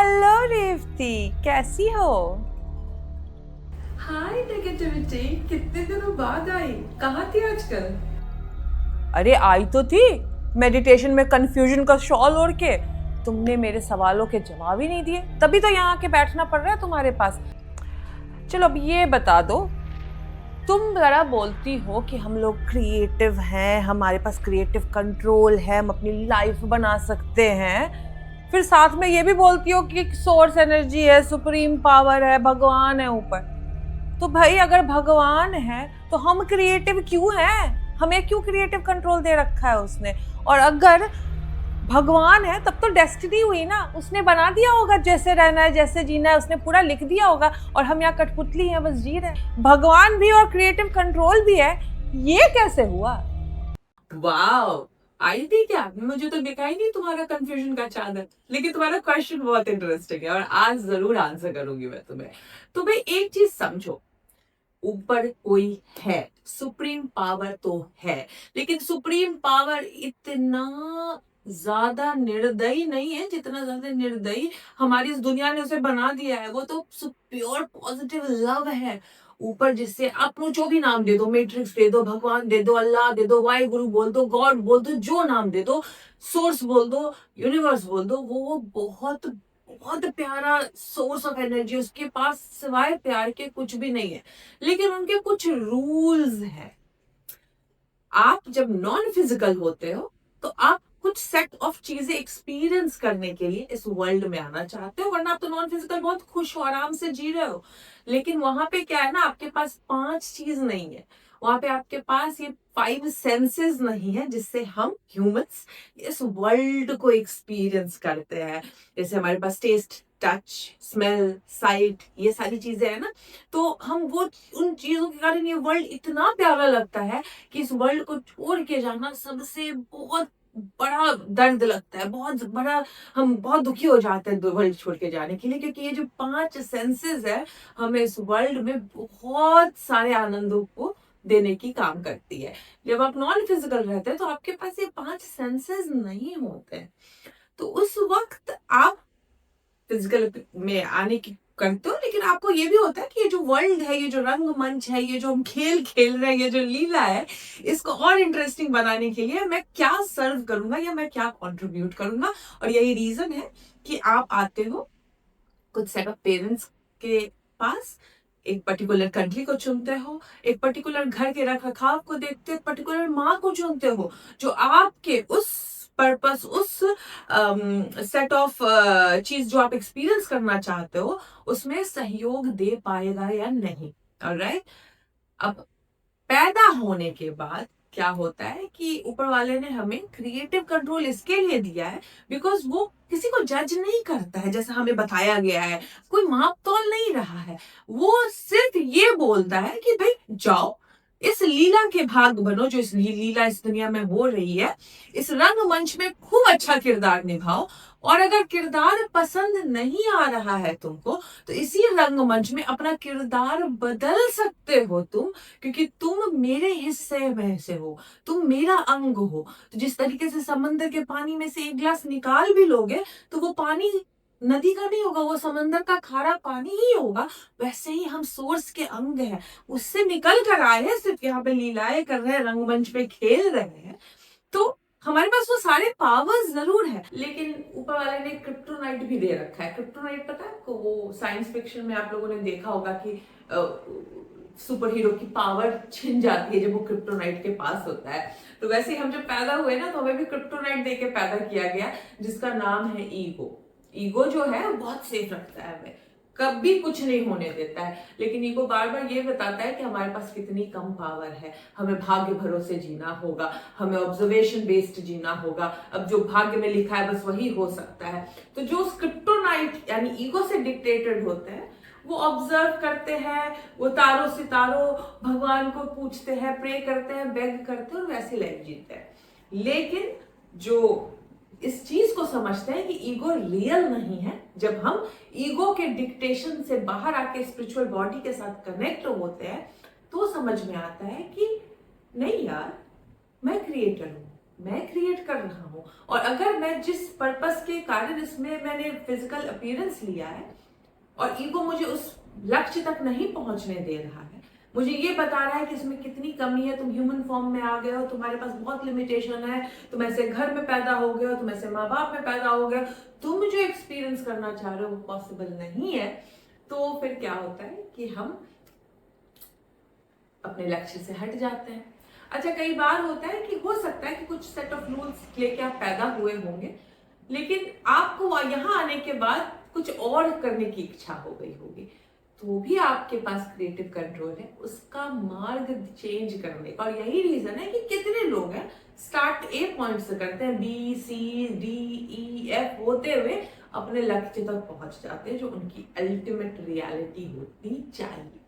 Hello Revati, कैसी हो? हाय negativity, कितने दिनों बाद आई। कहाँ थी आजकल? अरे आई तो थी, मेडिटेशन में कंफ्यूजन का शॉल ओढ़ के। तुमने मेरे सवालों के जवाब ही नहीं दिए, तभी तो यहाँ आके बैठना पड़ रहा है तुम्हारे पास। चलो अब ये बता दो, तुम जरा बोलती हो कि हम लोग क्रिएटिव हैं, हमारे पास क्रिएटिव कंट्रोल है, हम अपनी लाइफ बना सकते हैं। फिर साथ में ये भी बोलती हो कि सोर्स एनर्जी है, सुप्रीम पावर है, भगवान है ऊपर। तो भाई अगर भगवान है तो हम क्रिएटिव क्यों हैं? हमें क्यों क्रिएटिव कंट्रोल दे रखा है उसने? और अगर भगवान है तब तो डेस्टिनी हुई ना, उसने बना दिया होगा जैसे रहना है जैसे जीना है, उसने पूरा लिख दिया होगा और हम यहाँ कठपुतली हैं बस जी रहे हैं। भगवान भी और क्रिएटिव कंट्रोल भी है, ये कैसे हुआ? वाओ, आई थी क्या? मुझे तो दिखा ही नहीं तुम्हारा कंफ्यूजन का चादर। लेकिन तुम्हारा क्वेश्चन बहुत इंटरेस्टिंग है और आज जरूर आंसर करूंगी मैं तुम्हें। तो भाई एक चीज समझो, ऊपर कोई है, सुप्रीम पावर तो है, लेकिन सुप्रीम पावर इतना ज्यादा निर्दयी नहीं है जितना ज्यादा निर्दयी हमारी इस दुनिया ने उसे बना दिया है। वो तो प्योर पॉजिटिव लव है ऊपर, जिससे आप जो भी नाम दे दो, मैट्रिक्स दे दो, भगवान दे दो, अल्लाह दे दो, वाई गुरु बोल दो, गॉड बोल दो, जो नाम दे दो, सोर्स बोल दो, यूनिवर्स बोल दो, वो बहुत बहुत प्यारा सोर्स ऑफ एनर्जी। उसके पास सिवाय प्यार के कुछ भी नहीं है, लेकिन उनके कुछ रूल्स हैं। आप जब नॉन फिजिकल होते हो तो आप कुछ सेट ऑफ चीजें एक्सपीरियंस करने के लिए इस वर्ल्ड में आना चाहते हो, वरना आप तो नॉन फिजिकल बहुत खुश हो, आराम से जी रहे हो। लेकिन वहां पे क्या है ना, आपके पास पांच चीज नहीं है। वहां पे आपके पास ये फाइव सेंसेस नहीं है जिससे हम ह्यूमंस इस वर्ल्ड को एक्सपीरियंस करते हैं। जैसे हमारे पास टेस्ट, टच, स्मेल, साइट, ये सारी चीजें है ना। तो हम वो उन चीजों के कारण ये वर्ल्ड इतना प्यारा लगता है कि इस वर्ल्ड को छोड़ के जाना सबसे बहुत बड़ा दर्द लगता है, बहुत बड़ा। हम बहुत दुखी हो जाते हैं वर्ल्ड छोड़ के जाने के लिए, क्योंकि ये जो पांच सेंसेस है हमें इस वर्ल्ड में बहुत सारे आनंदों को देने की काम करती है। जब आप नॉन फिजिकल रहते हैं तो आपके पास ये पांच सेंसेस नहीं होते, तो उस वक्त आप फिजिकल में आने की करते हो। लेकिन आपको ये भी होता है कि ये जो वर्ल्ड है, ये जो रंगमंच है, ये जो हम खेल खेल रहे हैं, ये जो लीला है, इसको और इंटरेस्टिंग बनाने के लिए मैं क्या सर्व करूंगा या मैं क्या कंट्रीब्यूट करूंगा। और यही रीजन है कि आप आते हो कुछ सेट ऑफ पेरेंट्स के पास, एक पर्टिकुलर कंट्री को चुनते हो, एक पर्टिकुलर घर के रख रखाव को देखते हो, एक पर्टिकुलर माँ को चुनते हो जो आपके उस पर्पस, उस सेट ऑफ चीज जो आप एक्सपीरियंस करना चाहते हो उसमें सहयोग दे पाएगा या नहीं। ऑलराइट। अब पैदा होने के बाद क्या होता है कि ऊपर वाले ने हमें क्रिएटिव कंट्रोल इसके लिए दिया है बिकॉज वो किसी को जज नहीं करता है, जैसा हमें बताया गया है, कोई माप तोल नहीं रहा है। वो सिर्फ ये बोलता है कि भाई जाओ, इस लीला के भाग बनो, जो इस लीला इस दुनिया में हो रही है, इस रंगमंच में खूब अच्छा किरदार निभाओ। और अगर किरदार पसंद नहीं आ रहा है तुमको, तो इसी रंगमंच में अपना किरदार बदल सकते हो तुम, क्योंकि तुम मेरे हिस्से में से हो, तुम मेरा अंग हो। तो जिस तरीके से समंदर के पानी में से एक गिलास निकाल भी लोगे तो वो पानी नदी का नहीं होगा, वो समंदर का खारा पानी ही होगा। वैसे ही हम सोर्स के अंग हैं, उससे निकल कर आए हैं, सिर्फ यहाँ पे लीलाएं कर रहे हैं, रंगमंच पे खेल रहे हैं। तो हमारे पास वो सारे पावर्स जरूर है, लेकिन ऊपर वाले ने क्रिप्टोनाइट भी दे रखा है। क्रिप्टोनाइट पता है आपको? वो साइंस फिक्शन में आप लोगों ने देखा होगा कि सुपर हीरो की पावर छिन जाती है जब वो क्रिप्टोनाइट के पास होता है। तो वैसे ही हम जब पैदा हुए ना, तो हमें भी क्रिप्टोनाइट दे के पैदा किया गया, जिसका नाम है ईगो। ईगो जो है वो बहुत सेफ रखता है हमें, कभी कुछ नहीं होने देता है। लेकिन ईगो बार बार ये बताता है कि हमारे पास कितनी कम पावर है, हमें भाग्य भरोसे जीना होगा, हमें ऑब्जर्वेशन बेस्ड जीना होगा। अब जो भाग्य में लिखा है बस वही हो सकता है। तो जो क्रिप्टोनाइट यानी ईगो से डिक्टेटेड होते हैं, वो ऑब्जर्व करते हैं, वो तारों सितारों भगवान को पूछते हैं, प्रे करते हैं, बेग करते हैं और वैसी लाइफ जीते हैं। लेकिन जो इस चीज को समझते हैं कि ईगो रियल नहीं है, जब हम ईगो के डिक्टेशन से बाहर आके स्पिरिचुअल बॉडी के साथ कनेक्ट होते हैं, तो समझ में आता है कि नहीं यार, मैं क्रिएटर हूं, मैं क्रिएट कर रहा हूँ। और अगर मैं जिस पर्पस के कारण इसमें मैंने फिजिकल अपीयरेंस लिया है और ईगो मुझे उस लक्ष्य तक नहीं पहुंचने दे रहा है, मुझे ये बता रहा है कि इसमें कितनी कमी है, तुम ह्यूमन फॉर्म में आ गए हो, तुम्हारे पास बहुत लिमिटेशन है, तुम ऐसे घर में पैदा हो गए हो, तुम ऐसे माँ बाप में पैदा हो गए, तुम जो एक्सपीरियंस करना चाह रहे हो वो पॉसिबल नहीं है, तो फिर क्या होता है कि हम अपने लक्ष्य से हट जाते हैं। अच्छा, कई बार होता है कि हो सकता है कि कुछ सेट ऑफ रूल्स लेके आप पैदा हुए होंगे, लेकिन आपको यहाँ आने के बाद कुछ और करने की इच्छा हो गई होगी, तो भी आपके पास क्रिएटिव कंट्रोल है उसका मार्ग चेंज करने का। और यही रीजन है कि कितने लोग हैं स्टार्ट ए पॉइंट से करते हैं, B C D E F होते हुए अपने लक्ष्य तक पहुंच जाते हैं जो उनकी अल्टीमेट रियलिटी होती चाहिए।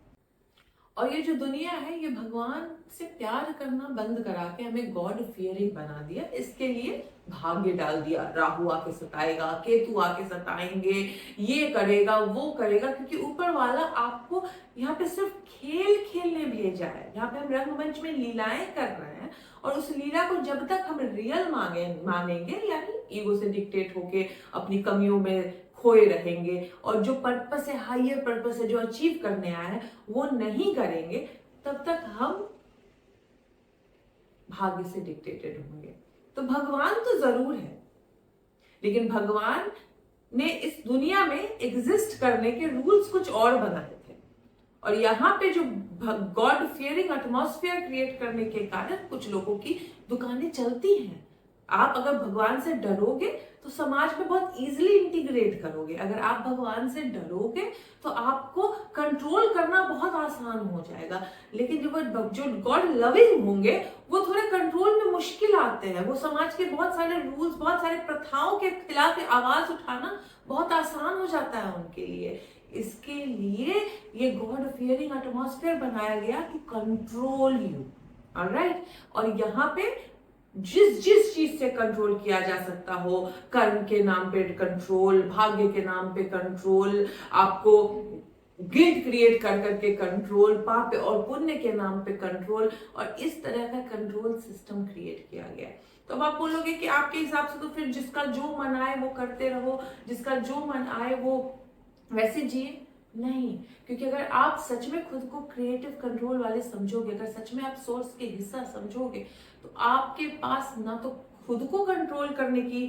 और ये जो दुनिया है ये भगवान से प्यार करना बंद करा के हमें गॉड फियरिंग बना दिया, इसके लिए भाग्य डाल दिया, राहु आके सताएगा, केतु आके सताएंगे, ये करेगा वो करेगा, क्योंकि ऊपर वाला आपको यहाँ पे सिर्फ खेल खेलने भेजा है। यहाँ पे हम रंगमंच में लीलाएं कर रहे हैं और उस लीला को जब तक हम रियल मानेंगे यानी ईगो से डिक्टेट होके अपनी कमियों में खोए रहेंगे और जो पर्पस है, हायर पर्पस है जो अचीव करने आया है वो नहीं करेंगे, तब तक हम भाग्य से डिक्टेटेड होंगे। तो भगवान तो जरूर है, लेकिन भगवान ने इस दुनिया में एग्जिस्ट करने के रूल्स कुछ और बनाए थे और यहाँ पे जो गॉड फियरिंग एटमॉस्फेयर क्रिएट करने के कारण कुछ लोगों की दुकानें चलती हैं। आप अगर भगवान से डरोगे तो समाज में बहुत इजीली इंटीग्रेट करोगे। अगर आप भगवान से डरोगे तो आपको कंट्रोल करना बहुत आसान हो जाएगा। लेकिन जो गॉड लविंग होंगे वो थोड़े कंट्रोल में मुश्किल आते हैं। वो समाज के बहुत सारे रूल्स, बहुत सारे प्रथाओं के खिलाफ आवाज उठाना बहुत आसान हो जाता है उनके लिए। इसके लिए ये गॉड फियरिंग एटमॉस्फेयर बनाया गया कि कंट्रोल यू, ऑलराइट। और यहाँ पे जिस चीज से कंट्रोल किया जा सकता हो, कर्म के नाम पे कंट्रोल, भाग्य के नाम पे कंट्रोल, आपको गिल्ट क्रिएट कर करके कंट्रोल, पाप और पुण्य के नाम पे कंट्रोल, और इस तरह का कंट्रोल सिस्टम क्रिएट किया गया है। तो अब आप बोलोगे कि आपके हिसाब से तो फिर जिसका जो मन आए वो करते रहो, जिसका जो मन आए वो वैसे जिए। नहीं, क्योंकि अगर आप सच में खुद को क्रिएटिव कंट्रोल वाले समझोगे, अगर सच में आप सोर्स के हिस्सा समझोगे, तो आपके पास ना तो खुद को कंट्रोल करने की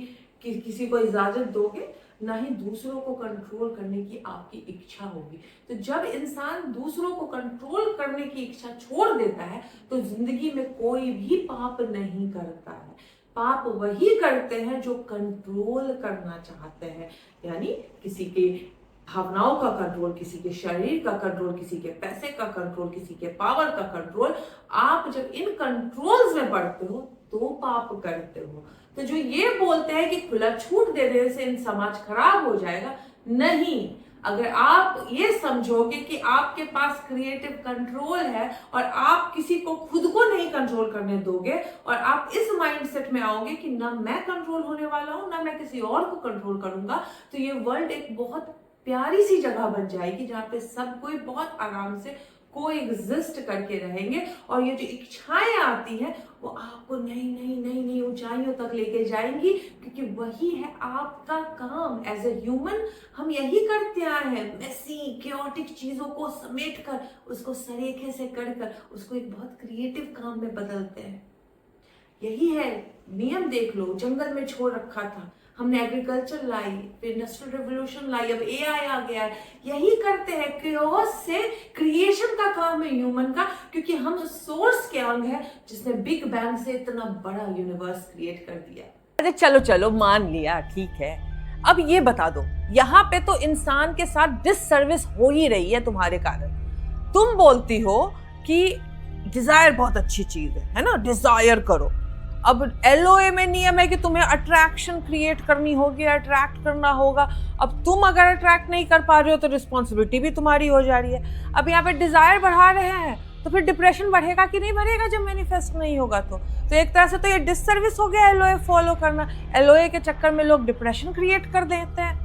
किसी को इजाजत दोगे, ना ही दूसरों को कंट्रोल करने की आपकी इच्छा होगी। तो जब इंसान दूसरों को कंट्रोल करने की इच्छा छोड़ देता है तो जिंदगी में कोई भी पाप नहीं करता है। पाप वही करते हैं जो कंट्रोल करना चाहते हैं, यानी किसी के भावनाओं का कंट्रोल, किसी के शरीर का कंट्रोल, किसी के पैसे का कंट्रोल, किसी के पावर का कंट्रोल। आप जब इन कंट्रोल्स में पड़ते हो तो पाप करते हो। तो जो ये बोलते हैं कि खुला छूट दे देने से इन समाज खराब हो जाएगा, नहीं। अगर आप ये समझोगे कि आपके पास क्रिएटिव कंट्रोल है और आप किसी को खुद को नहीं कंट्रोल करने दोगे और आप इस माइंडसेट में आओगे कि ना मैं कंट्रोल होने वाला हूं ना मैं किसी और को कंट्रोल करूंगा, तो ये वर्ल्ड एक बहुत प्यारी सी जगह बन जाएगी जहां पे सब कोई बहुत आराम से कोएग्जिस्ट करके रहेंगे। और ये जो इच्छाएं आती हैं वो आपको नई नई नई नई ऊंचाइयों तक लेके जाएंगी, क्योंकि वही है आपका काम एज ए ह्यूमन। हम यही करते आए हैं, मेसी क्योटिक चीजों को समेट कर उसको सरीखे से कर उसको एक बहुत क्रिएटिव काम में बदलते हैं। यही है नियम। देख लो, जंगल में छोड़ रखा था, हमने एग्रीकल्चर लाई, फिर इंडस्ट्रियल रेवोल्यूशन लाई, अब एआई आ गया है। यही करते हैं, क्योस से क्रिएशन का काम है ह्यूमन का, क्योंकि हम सोर्स के अंग है जिसने बिग बैंग से इतना बड़ा यूनिवर्स क्रिएट कर दिया। अरे चलो चलो मान लिया, ठीक है। अब ये बता दो, यहाँ पे तो इंसान के साथ डिससर्विस हो ही रही है तुम्हारे कारण। तुम बोलती हो कि डिजायर बहुत अच्छी चीज है ना, डिजायर करो। अब LOA में नियम है कि तुम्हें अट्रैक्शन क्रिएट करनी होगी, अट्रैक्ट करना होगा। अब तुम अगर अट्रैक्ट नहीं कर पा रहे हो तो रिस्पॉन्सिबिलिटी भी तुम्हारी हो जा रही है। अब यहाँ पे डिजायर बढ़ा रहे हैं तो फिर डिप्रेशन बढ़ेगा कि नहीं बढ़ेगा जब मैनिफेस्ट नहीं होगा तो एक तरह से तो ये डिससर्विस हो गया LOA फॉलो करना। LOA के चक्कर में लोग डिप्रेशन क्रिएट कर देते हैं।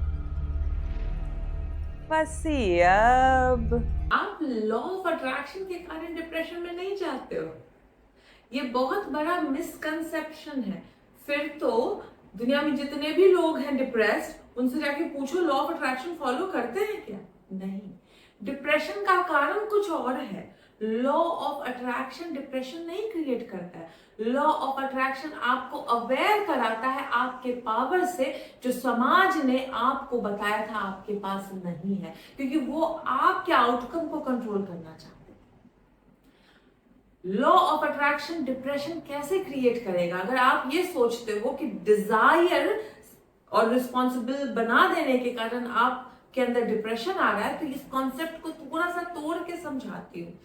बस अब आप लॉ ऑफ अट्रैक्शन के कारण डिप्रेशन में नहीं जाते हो। ये बहुत बड़ा मिसकंसेप्शन है। फिर तो दुनिया में जितने भी लोग हैं डिप्रेस्ड, उनसे जाके पूछो लॉ ऑफ अट्रैक्शन फॉलो करते हैं क्या? नहीं। डिप्रेशन का कारण कुछ और है। लॉ ऑफ अट्रैक्शन डिप्रेशन नहीं क्रिएट करता है। लॉ ऑफ अट्रैक्शन आपको अवेयर कराता है आपके पावर से, जो समाज ने आपको बताया था आपके पास नहीं है, क्योंकि वो आपके आउटकम को कंट्रोल करना चाहते हैं। लॉ ऑफ अट्रैक्शन डिप्रेशन कैसे क्रिएट करेगा? अगर आप ये सोचते हो कि डिजायर और रिस्पॉन्सिबल बना देने के कारण आपके अंदर डिप्रेशन आ रहा है, तो इस कॉन्सेप्ट को थोड़ा सा तोड़ के समझाती हूँ।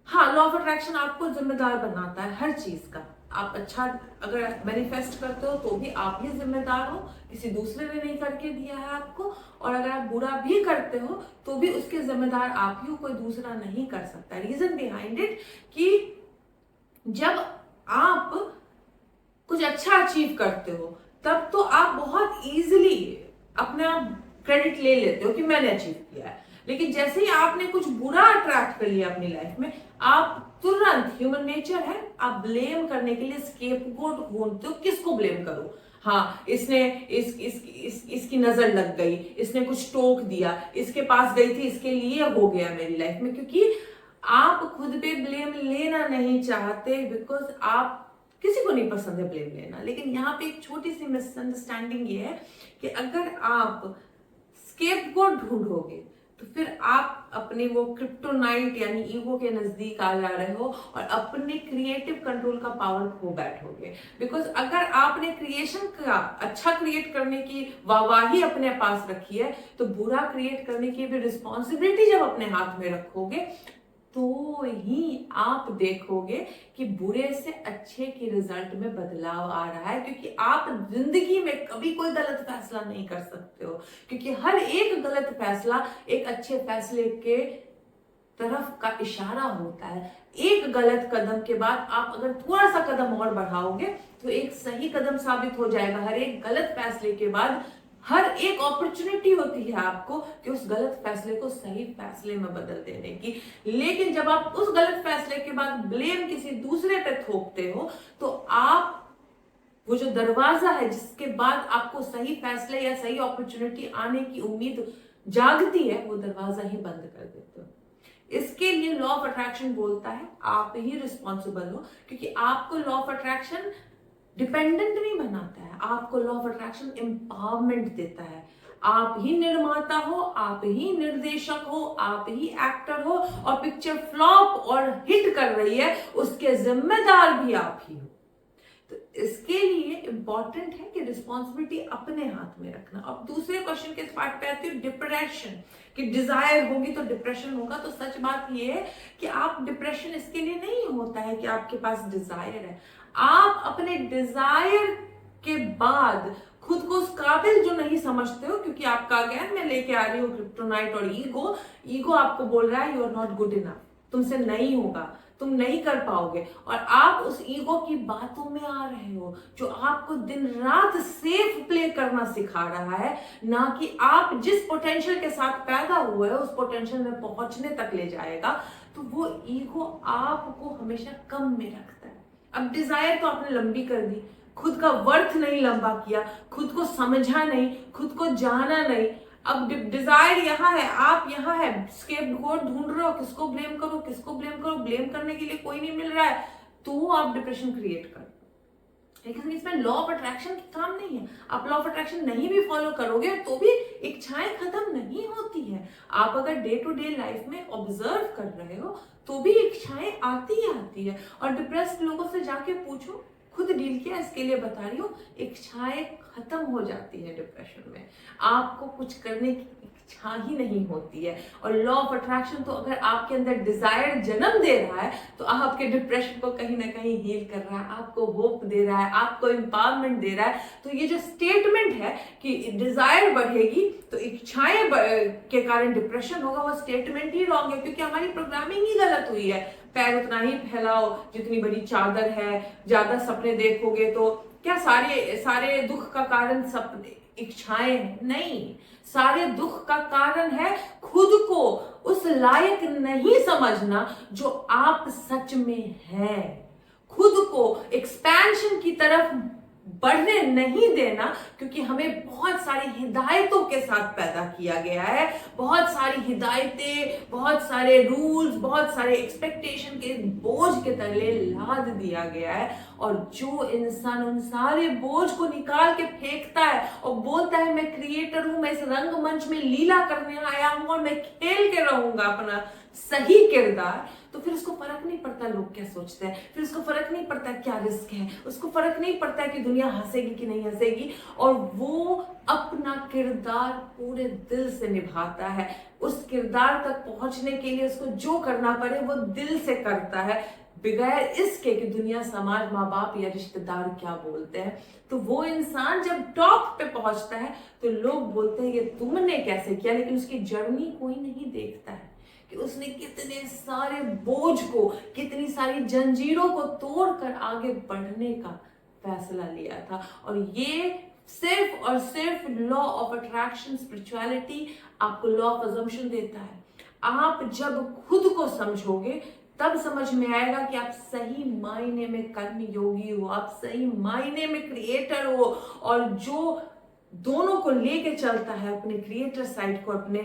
हाँ, लॉ ऑफ अट्रैक्शन आपको जिम्मेदार बनाता है हर चीज का। आप अच्छा अगर मैनिफेस्ट करते हो तो भी आप ही जिम्मेदार हो, किसी दूसरे ने नहीं करके दिया है आपको। और अगर आप बुरा भी करते हो तो भी उसके जिम्मेदार आप ही हो, कोई दूसरा नहीं कर सकता। रीजन बिहाइंड इट कि जब आप कुछ अच्छा अचीव करते हो तब तो आप बहुत इजीली अपना क्रेडिट ले लेते हो कि मैंने अचीव किया है, लेकिन जैसे ही आपने कुछ बुरा अट्रैक्ट कर लिया अपनी लाइफ में, आप तुरंत, ह्यूमन नेचर है, आप ब्लेम करने के लिए स्केपगोट ढूंढते हो। किसको ब्लेम करो? हाँ, इसने इसकी नजर लग गई, इसने कुछ टोक दिया, इसके पास गई थी, इसके लिए हो गया मेरी लाइफ में। क्योंकि आप खुद पे ब्लेम लेना नहीं चाहते, बिकॉज आप, किसी को नहीं पसंद है ब्लेम लेना। लेकिन यहाँ पे एक छोटी सी मिसअंडरस्टैंडिंग ये है कि अगर आप स्केपगोट ढूंढोगे तो फिर आप अपने वो क्रिप्टोनाइट यानी ईगो के नजदीक आ जा रहे हो और अपने क्रिएटिव कंट्रोल का पावर खो बैठोगे। बिकॉज अगर आपने क्रिएशन का अच्छा क्रिएट करने की वाहवाही अपने पास रखी है, तो बुरा क्रिएट करने की भी रिस्पॉन्सिबिलिटी जब अपने हाथ में रखोगे तो ही आप देखोगे कि बुरे से अच्छे के रिजल्ट में बदलाव आ रहा है। क्योंकि आप जिंदगी में कभी कोई गलत फैसला नहीं कर सकते हो, क्योंकि हर एक गलत फैसला एक अच्छे फैसले के तरफ का इशारा होता है। एक गलत कदम के बाद आप अगर थोड़ा सा कदम और बढ़ाओगे तो एक सही कदम साबित हो जाएगा। हर एक गलत फैसले के बाद हर एक अपॉर्चुनिटी होती है आपको कि उस गलत फैसले को सही फैसले में बदल देने की। लेकिन जब आप उस गलत फैसले के बाद ब्लेम किसी दूसरे पे थोपते हो, तो आप वो जो दरवाजा है जिसके बाद आपको सही फैसले या सही अपॉर्चुनिटी आने की उम्मीद जागती है, वो दरवाजा ही बंद कर देते हो। इसके लिए लॉ ऑफ अट्रैक्शन बोलता है आप ही रिस्पॉन्सिबल हो, क्योंकि आपको लॉ ऑफ अट्रैक्शन डिपेंडेंट नहीं बनाता है, आपको लॉ ऑफ अट्रैक्शन एम्पावरमेंट देता है। आप ही निर्माता हो, आप ही निर्देशक हो, आप ही एक्टर हो, और पिक्चर फ्लॉप और हिट कर रही है उसके जिम्मेदार भी आप ही हो। तो इसके लिए इंपॉर्टेंट है कि रिस्पॉन्सिबिलिटी अपने हाथ में रखना। अब दूसरे क्वेश्चन के पार्ट पे आती है डिप्रेशन, कि डिजायर होगी तो डिप्रेशन होगा। तो सच बात यह है कि आप डिप्रेशन इसके लिए नहीं होता है कि आपके पास डिजायर है। आप अपने डिजायर के बाद खुद को उस काबिल जो नहीं समझते हो, क्योंकि आपका अगेन मैं लेके आ रही हूँ क्रिप्टोनाइट और ईगो आपको बोल रहा है you are not good enough, तुमसे नहीं होगा, तुम नहीं कर पाओगे। और आप उस ईगो की बातों में आ रहे हो जो आपको दिन रात सेफ प्ले करना सिखा रहा है, ना कि आप जिस पोटेंशियल के साथ पैदा हुए हो उस पोटेंशियल में पहुंचने तक ले जाएगा। तो वो ईगो आपको हमेशा कम में रखता है। अब डिजायर तो आपने लंबी कर दी, खुद का वर्थ नहीं लंबा किया, खुद को समझा नहीं, खुद को जाना नहीं। अब डिजायर यहाँ है, आप यहाँ है, स्केपगोट ढूंढ रहे हो, किसको ब्लेम करो, किसको ब्लेम करो, ब्लेम करने के लिए कोई नहीं मिल रहा है, तो आप डिप्रेशन क्रिएट कर। लेकिन इसमें लॉ ऑफ अट्रैक्शन की काम नहीं है। आप लॉ ऑफ अट्रैक्शन नहीं भी फॉलो करोगे तो भी इच्छाएं खत्म नहीं होती है। आप अगर डे टू डे लाइफ में ऑब्जर्व कर रहे हो तो भी इच्छाएं आती ही आती है। और डिप्रेस्ड लोगों से जाके पूछो, खुद डील किया, इसके लिए बता रही हूँ, इच्छाएं खत्म हो जाती है डिप्रेशन में। आपको कुछ करने की इच्छा ही नहीं होती है। और लॉ ऑफ अट्रैक्शन तो अगर आपके अंदर डिजायर जन्म दे रहा है तो आपके डिप्रेशन को कहीं ना कहीं हील कर रहा है, आपको होप दे रहा है, आपको एम्पावरमेंट दे रहा है। तो ये जो स्टेटमेंट है कि डिजायर बढ़ेगी तो इच्छाएं के कारण डिप्रेशन होगा, वो स्टेटमेंट ही रॉन्ग है, क्योंकि हमारी प्रोग्रामिंग ही गलत हुई है। पैर उतना ही फैलाओ जितनी बड़ी चादर है, ज्यादा सपने देखोगे तो क्या सारे दुख का कारण सपने इच्छाएं? नहीं, सारे दुख का कारण है खुद को उस लायक नहीं समझना जो आप सच में हैं। खुद को एक्सपेंशन की तरफ बढ़ने नहीं देना, क्योंकि हमें बहुत सारी हिदायतों के साथ पैदा किया गया है, बहुत सारी हिदायतें, बहुत सारे रूल्स, बहुत सारे एक्सपेक्टेशन के बोझ के तले लाद दिया गया है। और जो इंसान उन सारे बोझ को निकाल के फेंकता है और बोलता है मैं क्रिएटर हूं, मैं इस रंगमंच में लीला करने आया हूं और मैं खेल के रहूंगा अपना सही किरदार, तो फिर उसको फर्क नहीं पड़ता लोग क्या सोचते हैं, फिर उसको फर्क नहीं पड़ता क्या रिस्क है, उसको फर्क नहीं पड़ता कि दुनिया हंसेगी कि नहीं हंसेगी, और वो अपना किरदार पूरे दिल से निभाता है। उस किरदार तक पहुंचने के लिए उसको जो करना पड़े वो दिल से करता है, बगैर इसके कि दुनिया, समाज, माँ बाप या रिश्तेदार क्या बोलते हैं। तो वो इंसान जब टॉप पे पहुंचता है तो लोग बोलते हैं ये तुमने कैसे किया, लेकिन उसकी जर्नी कोई नहीं देखता है कि उसने कितने सारे बोझ को, कितनी सारी जंजीरों को तोड़कर आगे बढ़ने का फैसला लिया था। और ये सिर्फ और सिर्फ लॉ ऑफ अट्रैक्शन, स्पिरिचुअलिटी आपको लॉ ऑफ अजम्पशन देता है। आप जब खुद को समझोगे तब समझ में आएगा कि आप सही मायने में कर्म योगी हो, आप सही मायने में क्रिएटर हो, और जो दोनों को लेके चलता है, अपने क्रिएटर साइड को, अपने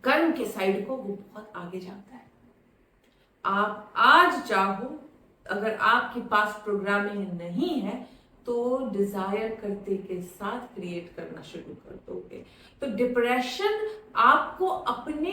कर्म के साइड को, वो बहुत आगे जाता है। आप आज चाहो, अगर आपके पास प्रोग्रामिंग नहीं है तो डिजायर करते के साथ क्रिएट करना शुरू कर दोगे। तो डिप्रेशन आपको अपने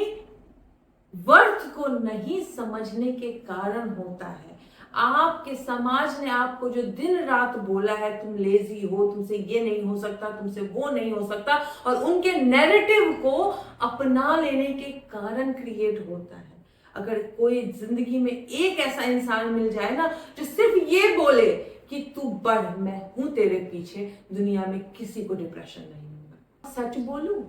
वर्थ को नहीं समझने के कारण होता है। आपके समाज ने आपको जो दिन रात बोला है तुम लेजी हो, तुमसे ये नहीं हो सकता, तुमसे वो नहीं हो सकता, और उनके नैरेटिव को अपना लेने के कारण क्रिएट होता है। अगर कोई जिंदगी में एक ऐसा इंसान मिल जाए ना जो सिर्फ ये बोले कि तू बढ़, मैं हूं तेरे पीछे, दुनिया में किसी को डिप्रेशन नहीं होगा। सच बोलूं,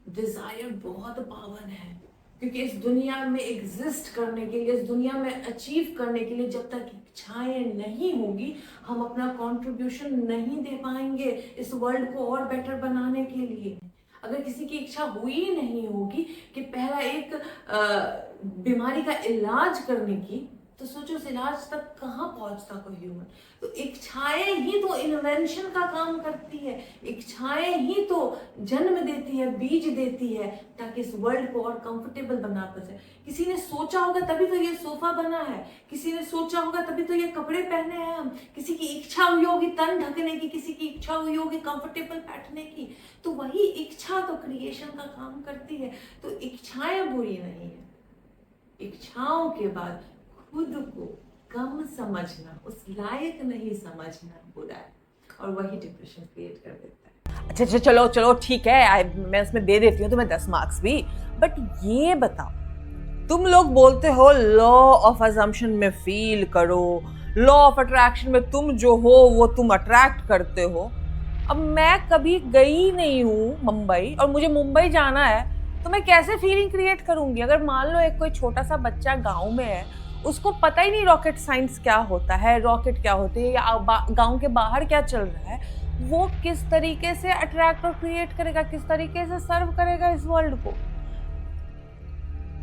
डिजायर बहुत पावन है, क्योंकि इस दुनिया में एग्जिस्ट करने के लिए, इस दुनिया में अचीव करने के लिए जब तक इच्छाएं नहीं होगी, हम अपना कंट्रीब्यूशन नहीं दे पाएंगे इस वर्ल्ड को और बेटर बनाने के लिए। अगर किसी की इच्छा हुई नहीं होगी कि पहला एक बीमारी का इलाज करने की, तो सोचो उस इलाज तक कहाँ पहुंचता कोई ह्यूमन। तो इच्छाएं ही तो इन्वेंशन का काम करती है, इच्छाएं ही तो जन्म देती है, बीज देती है, ताकि इस वर्ल्ड को और कंफर्टेबल बना पाए। किसी ने सोचा होगा तभी तो ये सोफा बना है, किसी ने सोचा होगा तभी तो ये कपड़े पहने हैं हम, किसी की इच्छा हुई होगी तन ढकने की, किसी की इच्छा हुई होगी कंफर्टेबल बैठने की। तो वही इच्छा तो क्रिएशन का काम करती है। तो इच्छाएं बुरी नहीं है, इच्छाओं के बाद खुद को कम समझना, उस लायक नहीं समझना बुरा है, और वही डिप्रेशन क्रिएट कर देता है। अच्छा चलो चलो ठीक है, मैं इसमें दे देती हूँ तुम्हें 10 मार्क्स भी। बट ये बताओ, तुम लोग बोलते हो लॉ ऑफ अजम्पशन में फील करो, लॉ ऑफ अट्रैक्शन में तुम जो हो वो तुम अट्रैक्ट करते हो। अब मैं कभी गई नहीं हूँ मुंबई, और मुझे मुंबई जाना है, तो मैं कैसे फीलिंग क्रिएट करूंगी? अगर मान लो एक कोई छोटा सा बच्चा गाँव में है, उसको पता ही नहीं रॉकेट साइंस क्या होता है, रॉकेट क्या होते हैं, या गांव के बाहर क्या चल रहा है, वो किस तरीके से अट्रैक्ट और क्रिएट करेगा, किस तरीके से सर्व करेगा इस वर्ल्ड को?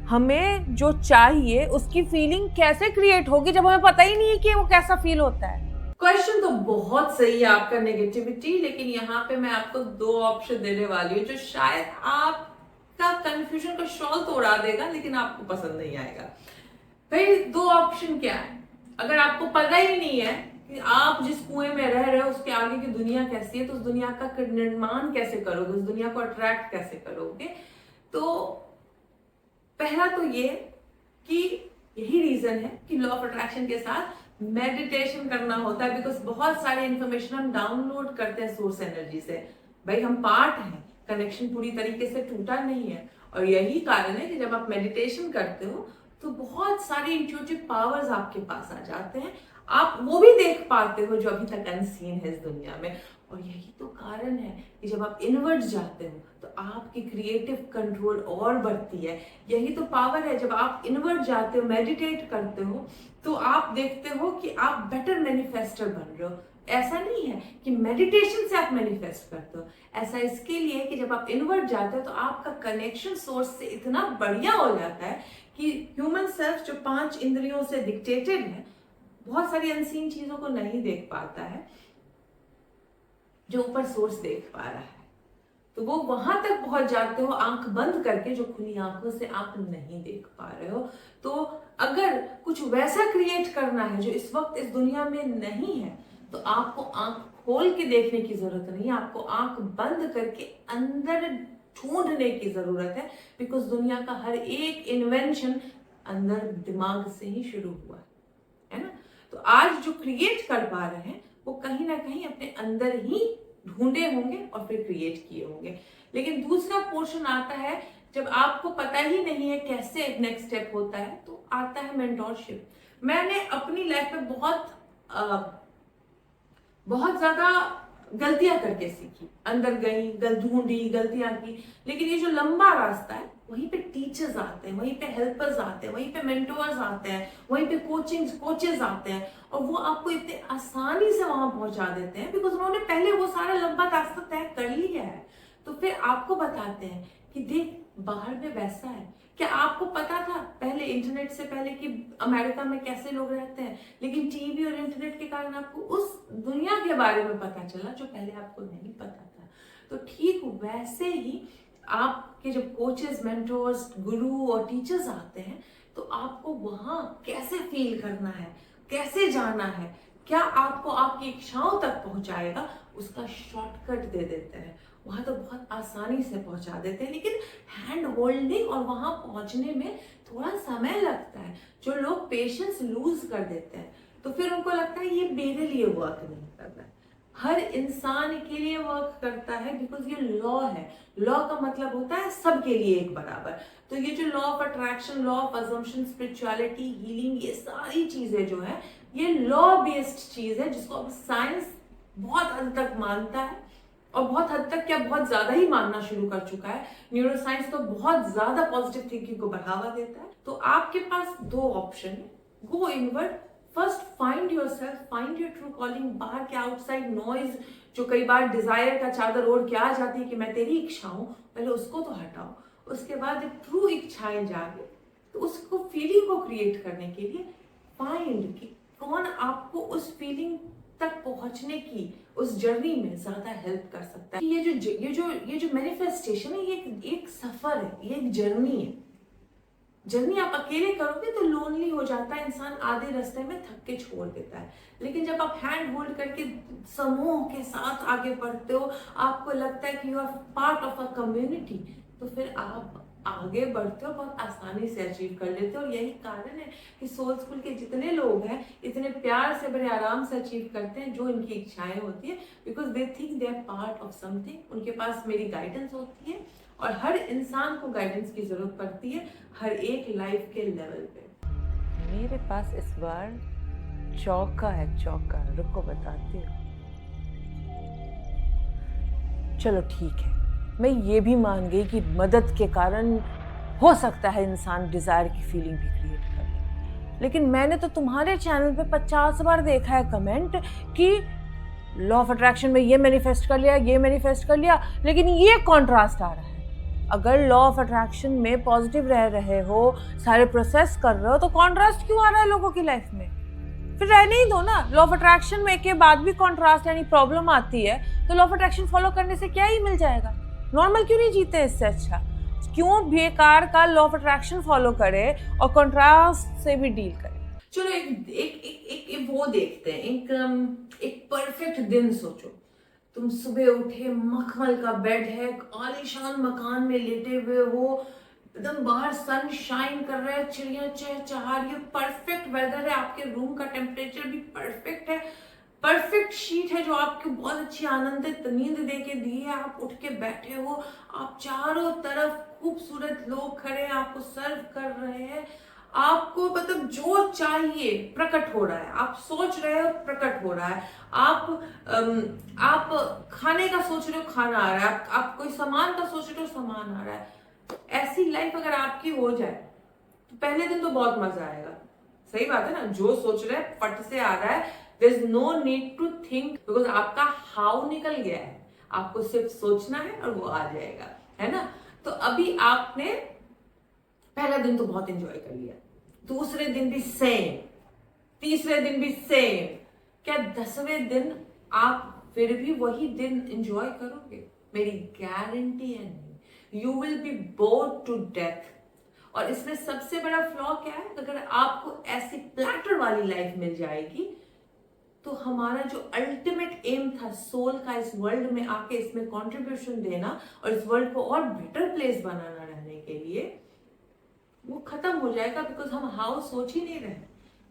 हमें जो चाहिए उसकी फीलिंग कैसे क्रिएट होगी जब हमें पता ही नहीं है कि वो कैसा फील होता है? क्वेश्चन तो बहुत सही है आपका, नेगेटिविटी, लेकिन यहाँ पे मैं आपको 2 ऑप्शन देने वाली हूँ जो शायद आपका कंफ्यूजन का शॉल तो उड़ा देगा, लेकिन आपको पसंद नहीं आएगा। भाई 2 ऑप्शन क्या है? अगर आपको पता ही नहीं है कि आप जिस कुएं में रह रहे हो उसके आगे की दुनिया कैसी है, तो उस दुनिया का निर्माण कैसे करोगे, उस दुनिया को अट्रैक्ट कैसे करोगे? तो पहला तो ये कि यही रीजन है कि लॉ ऑफ अट्रैक्शन के साथ मेडिटेशन करना होता है, बिकॉज बहुत सारे इंफॉर्मेशन हम डाउनलोड करते हैं सोर्स एनर्जी से। भाई हम पार्ट हैं, कनेक्शन पूरी तरीके से टूटा नहीं है, और यही कारण है कि जब आप मेडिटेशन करते हो तो बहुत सारे इंट्यूटिव पावर्स आपके पास आ जाते हैं, आप वो भी देख पाते हो जो अभी तक अनसीन है इस दुनिया में। और यही तो कारण है कि जब आप इनवर्ड जाते हो तो आपकी क्रिएटिव कंट्रोल और बढ़ती है। यही तो पावर है, जब आप इनवर्ड जाते हो, मेडिटेट करते हो, तो आप देखते हो कि आप बेटर मैनिफेस्टर बन रहे हो। ऐसा नहीं है कि मेडिटेशन से आप मैनिफेस्ट करते हो, ऐसा इसके लिए कि जब आप इनवर्ड जाते हो तो आपका कनेक्शन सोर्स से इतना बढ़िया हो जाता है कि ह्यूमन सेल्फ जो 5 इंद्रियों से डिक्टेटेड है, बहुत सारी अनसीन चीजों को नहीं देख पाता है, जो ऊपर सोर्स देख पा रहा है, तो वो वहां तक पहुंच जाते हो आंख बंद करके जो खुली आंखों से आप नहीं देख पा रहे हो। तो अगर कुछ वैसा क्रिएट करना है जो इस वक्त इस दुनिया में नहीं है, तो आपको आंख खोल के देखने की जरूरत नहीं है, आपको आंख बंद करके अंदर ढूंढने की जरूरत है। बिकॉज दुनिया का हर एक इन्वेंशन अंदर दिमाग से ही शुरू हुआ है ना। तो आज जो क्रिएट कर पा रहे हैं वो कहीं ना कहीं अपने अंदर ही ढूंढे होंगे और फिर क्रिएट किए होंगे। लेकिन दूसरा पोर्शन आता है जब आपको पता ही नहीं है कैसे नेक्स्ट स्टेप होता है, तो आता है मेंटोरशिप। मैंने अपनी लाइफ में बहुत ज्यादा गलतियां करके सीखी, अंदर गई, ढूंढी, गलतियां की। लेकिन ये जो लंबा रास्ता है, वहीं पे टीचर्स आते हैं, वहीं पे हेल्पर्स आते हैं, वहीं पे मेंटोर्स आते हैं, वहीं पे कोचेस आते हैं, और वो आपको इतने आसानी से वहां पहुंचा देते हैं बिकॉज उन्होंने पहले वो सारा लंबा रास्ता तय कर लिया है। तो फिर आपको बताते हैं कि देख बाहर में वैसा है। क्या आपको पता था पहले, इंटरनेट से पहले, कि अमेरिका में कैसे लोग रहते हैं? लेकिन टीवी और इंटरनेट के कारण आपको उस दुनिया के बारे में पता चला जो पहले आपको नहीं पता था। तो ठीक वैसे ही आपके जब कोचेस, मेंटोर्स, गुरु और टीचर्स आते हैं, तो आपको वहां कैसे फील करना है, कैसे जाना है, क्या आपको आपकी इच्छाओं तक पहुंचाएगा, उसका शॉर्टकट दे देते हैं। वहां तो बहुत आसानी से पहुंचा देते हैं, लेकिन हैंड होल्डिंग और वहां पहुंचने में थोड़ा समय लगता है। जो लोग पेशेंस लूज कर देते हैं, तो फिर उनको लगता है ये मेरे लिए वर्क नहीं कर रहा है। हर इंसान के लिए वर्क करता है बिकॉज ये लॉ है। लॉ का मतलब होता है सबके लिए एक बराबर। तो ये जो law of attraction, law of assumption, spirituality, healing, ये सारी चीजें जो है, ये लॉ बेस्ड चीज है जिसको अब साइंस बहुत हद तक मानता है, और बहुत हद तक क्या, बहुत ज्यादा ही मानना शुरू कर चुका है। न्यूरो साइंस तो बहुत ज्यादा पॉजिटिव थिंकिंग को बढ़ावा देता है। तो आपके पास दो ऑप्शन है, go inward, first find yourself, find your true calling. बाहर के आउटसाइड नॉइज जो कई बार डिजायर का चादर ओढ़ के आ जाती है कि मैं तेरी इच्छा हूं, पहले उसको तो हटाओ। उसके बाद जब ट्रू इच्छाएं जागे, तो उसको फीलिंग को क्रिएट करने के लिए फाइंड कि कौन आपको उस फीलिंग तक पहुंचने की, उस जर्नी में ज्यादा हेल्प कर सकता है। ये जो मैनिफेस्टेशन है, ये एक सफर है, ये एक जर्नी है। जर्नी आप अकेले करोगे तो लोनली हो जाता है इंसान, आधे रास्ते में थक के छोड़ देता है। लेकिन जब आप हैंड होल्ड करके समूह के साथ आगे बढ़ते हो, आपको लगता है कि you are part of a community, तो फिर आप आगे बढ़ते हो, बहुत आसानी से अचीव कर लेते हो। और यही कारण है कि सोल स्कूल के जितने लोग हैं इतने प्यार से, बड़े आराम से अचीव करते हैं जो इनकी इच्छाएं होती है, because they think they are part of something. उनके पास मेरी गाइडेंस होती है, और हर इंसान को गाइडेंस की जरूरत पड़ती है, हर एक लाइफ के लेवल पे। मेरे पास इस बार चौका है, चौका, रुको बताती हूँ। चलो ठीक है, मैं ये भी मान गई कि मदद के कारण हो सकता है इंसान डिजायर की फीलिंग भी क्रिएट कर ले। लेकिन मैंने तो तुम्हारे चैनल पे 50 बार देखा है कमेंट कि लॉ ऑफ अट्रैक्शन में ये मैनिफेस्ट कर लिया, ये मैनिफेस्ट कर लिया, लेकिन ये कॉन्ट्रास्ट आ रहा है। अगर लॉ ऑफ अट्रैक्शन में पॉजिटिव रह रहे हो, सारे प्रोसेस कर रहे हो, तो कॉन्ट्रास्ट क्यों आ रहा है लोगों की लाइफ में? फिर रहने ही दो ना। लॉ ऑफ अट्रैक्शन में के बाद भी कॉन्ट्रास्ट यानी प्रॉब्लम आती है, तो लॉ ऑफ अट्रैक्शन फॉलो करने से क्या ही मिल जाएगा? नॉर्मल क्यों नहीं जीते इससे अच्छा? क्यों बेकार का लॉ ऑफ अट्रैक्शन फॉलो करे और कॉन्ट्रास्ट से भी डील करे? चलो एक वो देखते हैं, एक परफेक्ट दिन सोचो। तुम सुबह उठे, मखमल का बेड है, आलीशान मकान में लेटे हुए हो, एकदम बाहर सन शाइन कर रहा है, चिड़िया चहचहा रही है, परफेक्ट वेदर है, आपके रूम का टेम्परेचर भी परफेक्ट है, परफेक्ट शीट है जो आपको बहुत अच्छी आनंदित नींद दे के दी है। आप उठ के बैठे हो, आप चारों तरफ खूबसूरत लोग खड़े हैं, आपको सर्व कर रहे हैं, आपको मतलब जो चाहिए प्रकट हो रहा है, आप सोच रहे हो प्रकट हो रहा है, आप खाने का सोच रहे हो खाना आ रहा है, आप कोई सामान का सोच रहे हो सामान आ रहा है। ऐसी लाइफ अगर आपकी हो जाए तो पहले दिन तो बहुत मजा आएगा। सही बात है ना, जो सोच रहे हैं फट से आ रहा है, there is no need to think, because आपका हाउ निकल गया है, आपको सिर्फ सोचना है और वो आ जाएगा, है ना। तो अभी आपने पहला दिन तो बहुत एंजॉय कर लिया, दूसरे दिन भी सेम, तीसरे दिन भी सेम, क्या 10वें दिन आप फिर भी वही दिन एंजॉय करोगे? मेरी गारंटी है नहीं, you will be bored to death. और इसमें सबसे बड़ा फ्लॉ क्या है, अगर आपको ऐसी प्लैटर वाली लाइफ मिल जाएगी तो हमारा जो अल्टीमेट एम था सोल का इस वर्ल्ड में आके इसमें कंट्रीब्यूशन देना और इस वर्ल्ड को और बेटर प्लेस बनाना रहने के लिए, वो खत्म हो जाएगा, बिकॉज हम हाउ सोच ही नहीं रहे।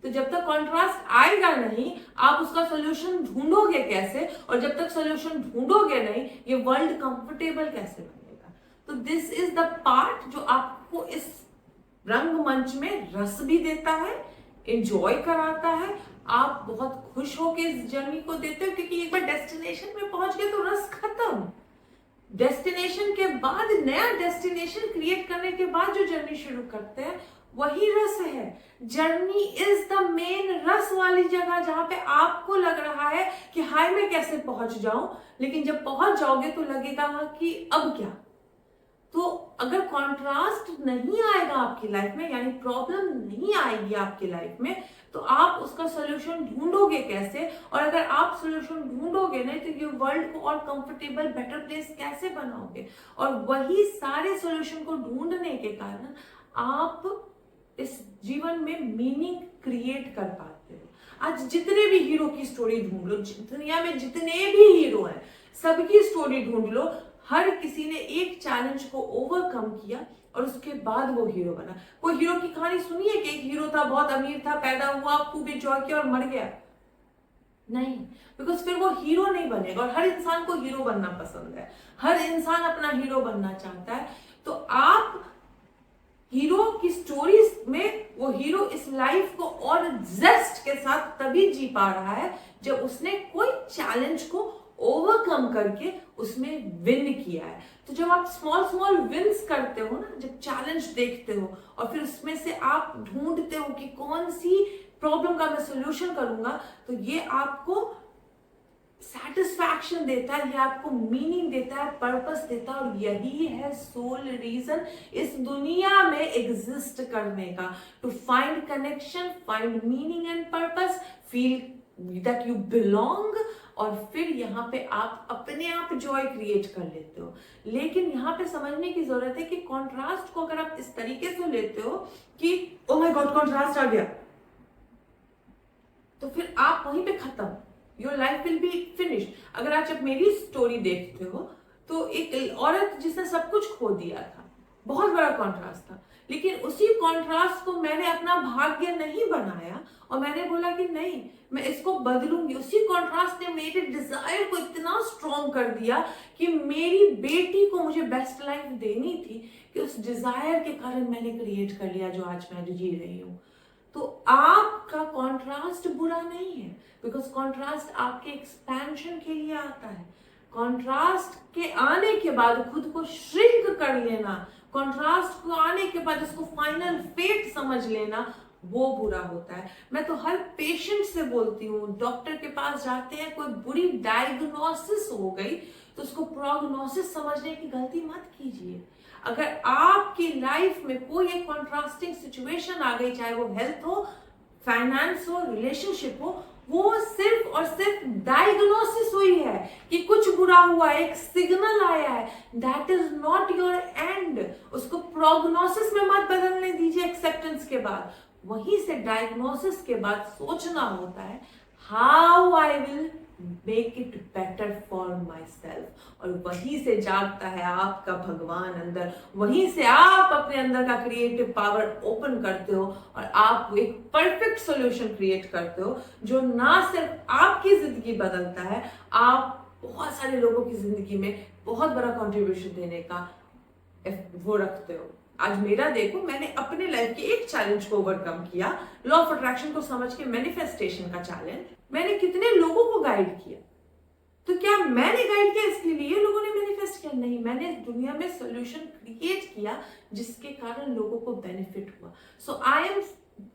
तो जब तक कॉन्ट्रास्ट आएगा नहीं, आप उसका सोल्यूशन ढूंढोगे कैसे? और जब तक सोल्यूशन ढूंढोगे नहीं, ये वर्ल्ड कंफर्टेबल कैसे बनेगा? तो दिस इज द पार्ट जो आपको इस रंगमंच में रस भी देता है, एंजॉय कराता है, आप बहुत खुश होके इस जर्नी को देते हो, क्योंकि एक बार डेस्टिनेशन में पहुंच गए तो रस खत्म। डेस्टिनेशन के बाद नया डेस्टिनेशन क्रिएट करने के बाद जो जर्नी शुरू करते हैं वही रस है। जर्नी इज द मेन रस वाली जगह, जहां पे आपको लग रहा है कि हाय मैं कैसे पहुंच जाऊं, लेकिन जब पहुंच जाओगे तो लगेगा कि अब क्या। तो अगर कंट्रास्ट नहीं आएगा आपकी लाइफ में, यानी प्रॉब्लम नहीं आएगी आपकी लाइफ में, तो आप उसका सोल्यूशन ढूंढोगे कैसे? और अगर आप सोल्यूशन ढूंढोगे नहीं तो ये वर्ल्ड को और कंफर्टेबल बेटर प्लेस कैसे बनाओगे? और वही सारे सोल्यूशन को ढूंढने के कारण आप इस जीवन में मीनिंग क्रिएट कर पाते हो। आज जितने भी हीरो की स्टोरी ढूंढ लो, दुनिया में जितने भी हीरो हैं सबकी स्टोरी ढूंढ लो, हर किसी ने एक चैलेंज को ओवरकम किया और उसके बाद वो हीरो बना। कोई हीरो की कहानी सुनिए कि एक हीरो था, बहुत अमीर था, पैदा हुआ, खूब एंजॉय किया और मर गया? नहीं, बिकॉज फिर वो हीरो नहीं बनेगा। और हर इंसान को हीरो बनना पसंद है, हर इंसान अपना हीरो बनना चाहता है। तो आप हीरो की स्टोरीज में वो हीरो इस लाइफ को और जेस्ट के साथ तभी जी पा रहा है जब उसने कोई चैलेंज को ओवरकम करके उसमें विन किया है। तो जब आप स्मॉल स्मॉल विन्स करते हो ना, जब चैलेंज देखते हो और फिर उसमें से आप ढूंढते हो कि कौन सी प्रॉब्लम का मैं सोल्यूशन करूंगा, तो ये आपको सेटिस्फैक्शन देता है, ये आपको मीनिंग देता है, पर्पस देता है। और यही है सोल रीजन इस दुनिया में एग्जिस्ट करने का, to find connection, find meaning and purpose, feel that you belong. और फिर यहाँ पे आप अपने आप जॉय क्रिएट कर लेते हो। लेकिन यहाँ पे समझने की जरूरत है कि कॉन्ट्रास्ट को अगर आप इस तरीके से लेते हो कि ओ माय गॉड कॉन्ट्रास्ट आ गया, तो फिर आप वहीं पे खत्म, your life will be finished. अगर आज आप मेरी स्टोरी देखते हो तो एक औरत जिसने सब कुछ खो दिया था, बहुत बड़ा कॉन्ट्रास्ट था, लेकिन उसी कॉन्ट्रास्ट को मैंने अपना भाग्य नहीं बनाया और मैंने बोला कि नहीं मैं इसको बदलूंगी। उसी कॉन्ट्रास्ट ने मेरे डिजायर को इतना स्ट्रॉन्ग कर दिया कि मेरी बेटी को मुझे बेस्ट लाइफ देनी थी, कि उस डिजायर के कारण मैंने क्रिएट कर लिया जो आज मैं जी रही हूँ। तो आपका कॉन्ट्रास्ट बुरा नहीं है, बिकॉज कॉन्ट्रास्ट आपके एक्सपेंशन के लिए आता है। कॉन्ट्रास्ट के आने के बाद खुद को श्रिंक कर लेना, कॉन्ट्रास्ट को आने के बाद उसको फाइनल फेट समझ लेना, वो बुरा होता है। मैं तो हर पेशेंट से बोलती हूँ, डॉक्टर के पास जाते हैं, कोई बुरी डायग्नोसिस हो गई तो उसको प्रोग्नोसिस समझने की गलती मत कीजिए। अगर आपकी लाइफ में कोई एक कॉन्ट्रास्टिंग सिचुएशन आ गई, चाहे वो हेल्थ हो, फाइनेंस हो, रिलेशनशिप हो, वो सिर्फ और सिर्फ डायग्नोसिस हुई है कि कुछ बुरा हुआ है, एक सिग्नल आया है, that is not your and. उसको प्रोग्नोसिस में मत बदलने दीजिए एक्सेप्टेंस के बाद। वहीं से डायग्नोसिस के बाद सोचना होता है how I will make it better for my self. और वहीं से जागता है आपका भगवान अंदर, वहीं से आप अपने अंदर का क्रिएटिव पावर ओपन करते हो और आप एक परफेक्ट सॉल्यूशन क्रिएट करते हो जो ना सिर्फ आपकी जिंदगी बदलता है, आप बहुत सारे लोगों की जिंदगी में बहुत बड़ा कंट्रीब्यूशन देने का वो रखते हो। आज मेरा देखो, मैंने अपने लाइफ के एक चैलेंज को ओवरकम किया, लॉ ऑफ अट्रैक्शन को समझ के मैनिफेस्टेशन का चैलेंज। मैंने कितने लोगों को गाइड किया, तो क्या मैंने गाइड किया इसके लिए लोगों ने मैनिफेस्ट किया? नहीं, मैंने दुनिया में सॉल्यूशन क्रिएट किया जिसके कारण लोगों को बेनिफिट हुआ। So I am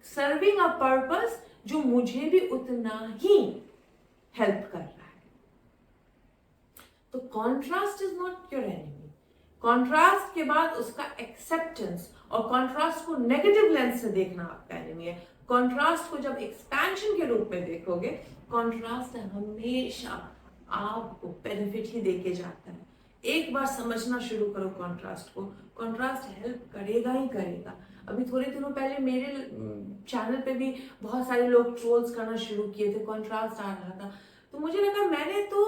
serving a purpose जो मुझे भी उतना ही हेल्प कर रहा है। तो contrast is not your enemy. Contrast के बाद उसका एक्सेप्टेंस और कॉन्ट्रास्ट को नेगेटिव लेंस से देखना आपका एनिमी है। कॉन्ट्रास्ट को जब एक्सपेंशन के रूप में देखोगे, कॉन्ट्रास्ट हमेशा आपको बेनिफिट ही देके जाता है। एक बार समझना शुरू करो कंट्रास्ट को, कंट्रास्ट हेल्प करेगा ही करेगा। अभी थोड़े दिनों पहले मेरे चैनल पे भी बहुत सारे लोग ट्रोल्स करना शुरू किए थे, कंट्रास्ट आ रहा था, तो मुझे लगा मैंने तो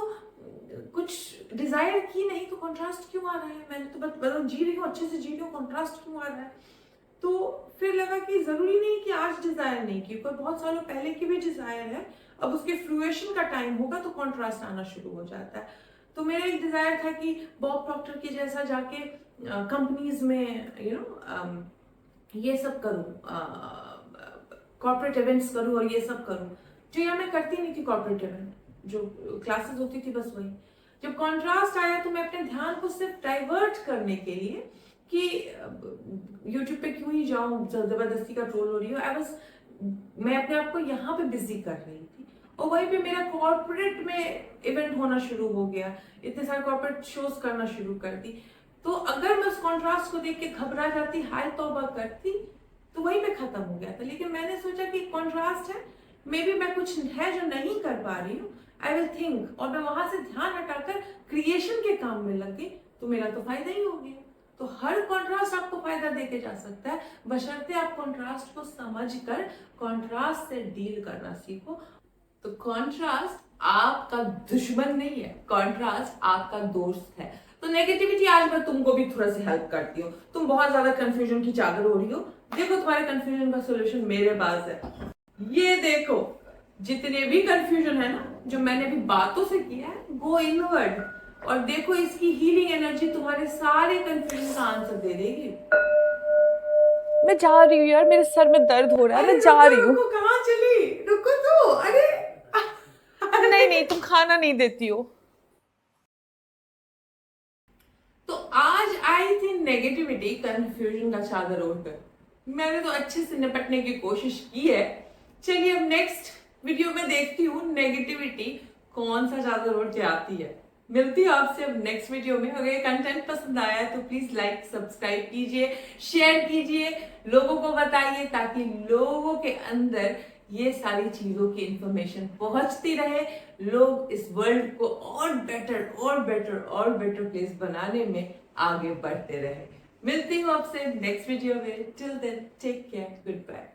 कुछ डिजायर की नहीं, तो कंट्रास्ट क्यों आ रहा है? मैंने तो बस जी रही हूँ, अच्छे से जी रही हूँ, कंट्रास्ट क्यों आ रहा है? तो फिर लगा कि जरूरी नहीं कि आज डिजायर नहीं की, पर बहुत सालों पहले की भी डिजायर है, अब उसके फ्रूएशन का टाइम होगा तो कंट्रास्ट आना शुरू हो जाता है। तो मेरा एक डिजायर था कि बॉब प्रॉक्टर के जैसा जाके कंपनीज में ये सब करूं, कॉर्पोरेट इवेंट्स करूं और ये सब करूं, जो यहाँ मैं करती नहीं थी। कॉर्पोरेट इवेंट जो क्लासेस होती थी बस वही। जब कॉन्ट्रास्ट आया तो मैं अपने ध्यान को सिर्फ डाइवर्ट करने के लिए कि यूट्यूब पे क्यों ही जाऊं, जबरदस्ती का ट्रोल हो रही हो, मैं अपने आप को यहाँ पे बिजी कर रही थी, और वहीं पे मेरा कॉर्पोरेट में इवेंट होना शुरू हो गया, इतने सारे कॉर्पोरेट शोज करना शुरू कर दी। तो अगर मैं उस कॉन्ट्रास्ट को देख के घबरा जाती, हाय तौबा करती, तो वहीं पे खत्म हो गया था। लेकिन मैंने सोचा कि कॉन्ट्रास्ट है, मे बी मैं कुछ है जो नहीं कर पा रही हूँ, आई विल थिंक, और मैं वहां से ध्यान हटाकर क्रिएशन के काम में लग गई, तो मेरा तो फायदा ही हो गया। तो हर कॉन्ट्रास्ट आपको फायदा देके जा सकता है, बशर्ते आप कॉन्ट्रास्ट को समझकर कॉन्ट्रास्ट से डील करना सीखो। तो कॉन्ट्रास्ट आपका दुश्मन नहीं है, कॉन्ट्रास्ट आपका दोस्त है। तो नेगेटिविटी आज मैं तुमको भी थोड़ा सा हेल्प करती हूँ। तुम बहुत ज्यादा कंफ्यूजन की चादर हो रही हो, देखो तुम्हारे कंफ्यूजन का सोल्यूशन मेरे पास है। ये देखो, जितने भी कंफ्यूजन है ना, जो मैंने भी बातों से किया है, गो इनवर्ड और देखो, इसकी हीलिंग एनर्जी तुम्हारे सारे कंफ्यूजन का आंसर दे देगी। मैं जा रही हूँ यार, मेरे सर में दर्द हो रहा है, मैं जा रही हूँ। कहाँ चली? रुको तो, अरे नहीं नहीं, तुम खाना नहीं देती हो। तो आज आई थी नेगेटिविटी कंफ्यूजन का चादर ओढ़कर। मैंने तो अच्छे से निपटने की कोशिश की है। चलिए अब नेक्स्ट वीडियो में देखती हूँ नेगेटिविटी कौन सा चादर ओढ़ के आती है। मिलती हूँ आपसे अब नेक्स्ट वीडियो में। अगर ये कंटेंट पसंद आया है तो प्लीज लाइक सब्सक्राइब कीजिए, शेयर कीजिए, लोगों को बताइए, ताकि लोगों के अंदर ये सारी चीजों की इंफॉर्मेशन पहुंचती रहे, लोग इस वर्ल्ड को और बेटर प्लेस बनाने में आगे बढ़ते रहे। मिलती हूँ आपसे नेक्स्ट वीडियो में। Till then take care, good bye.